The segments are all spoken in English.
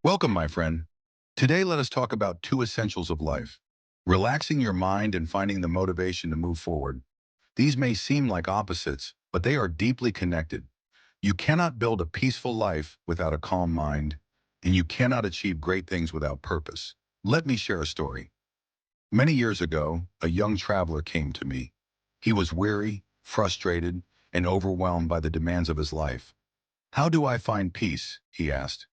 Welcome, my friend. Today, let us talk about two essentials of life: relaxing your mind and finding the motivation to move forward. These may seem like opposites, but they are deeply connected. You cannot build a peaceful life without a calm mind, and you cannot achieve great things without purpose. Let me share a story. Many years ago, a young traveler came to me. He was weary, frustrated, and overwhelmed by the demands of his life. "How do I find peace?" he asked.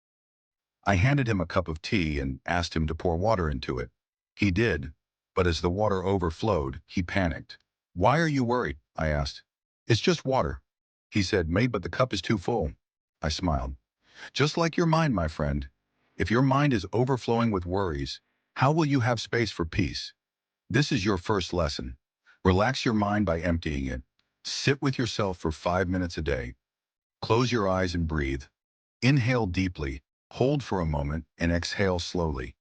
I handed him a cup of tea and asked him to pour water into it. He did, but as the water overflowed, he panicked. "Why are you worried?" I asked. "It's just water." He said, "Mate, but the cup is too full." I smiled. "Just like your mind, my friend. If your mind is overflowing with worries, how will you have space for peace? This is your first lesson. Relax your mind by emptying it. Sit with yourself for 5 minutes a day. Close your eyes and breathe. Inhale deeply, hold for a moment, and exhale slowly.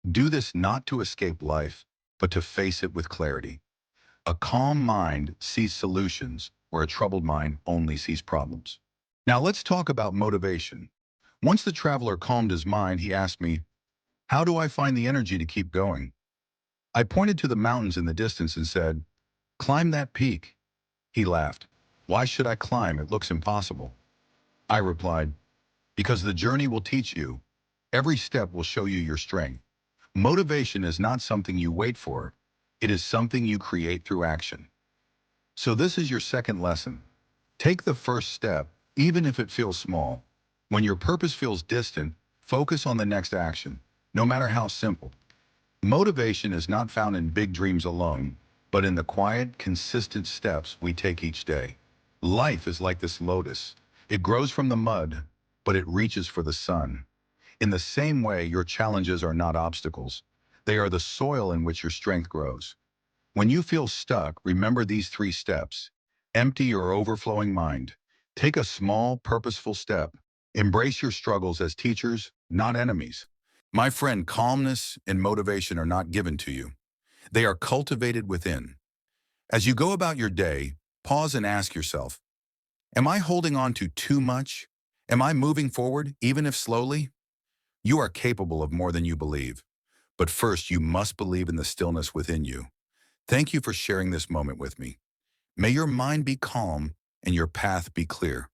Do this not to escape life, but to face it with clarity. A calm mind sees solutions, where a troubled mind only sees problems. Now let's talk about motivation. Once the traveler calmed his mind, he asked me, "How do I find the energy to keep going?" I pointed to the mountains in the distance and said, "Climb that peak." He laughed. "Why should I climb? It looks impossible." I replied, "Because the journey will teach you. Every step will show you your strength. Motivation is not something you wait for. It is something you create through action." So this is your second lesson. Take the first step, even if it feels small. When your purpose feels distant, focus on the next action, no matter how simple. Motivation is not found in big dreams alone, but in the quiet, consistent steps we take each day. Life is like this lotus. It grows from the mud, but it reaches for the sun. In the same way, your challenges are not obstacles. They are the soil in which your strength grows. When you feel stuck, remember these three steps. Empty your overflowing mind. Take a small, purposeful step. Embrace your struggles as teachers, not enemies. My friend, calmness and motivation are not given to you. They are cultivated within. As you go about your day, pause and ask yourself, am I holding on to too much? Am I moving forward, even if slowly? You are capable of more than you believe. But first, you must believe in the stillness within you. Thank you for sharing this moment with me. May your mind be calm and your path be clear.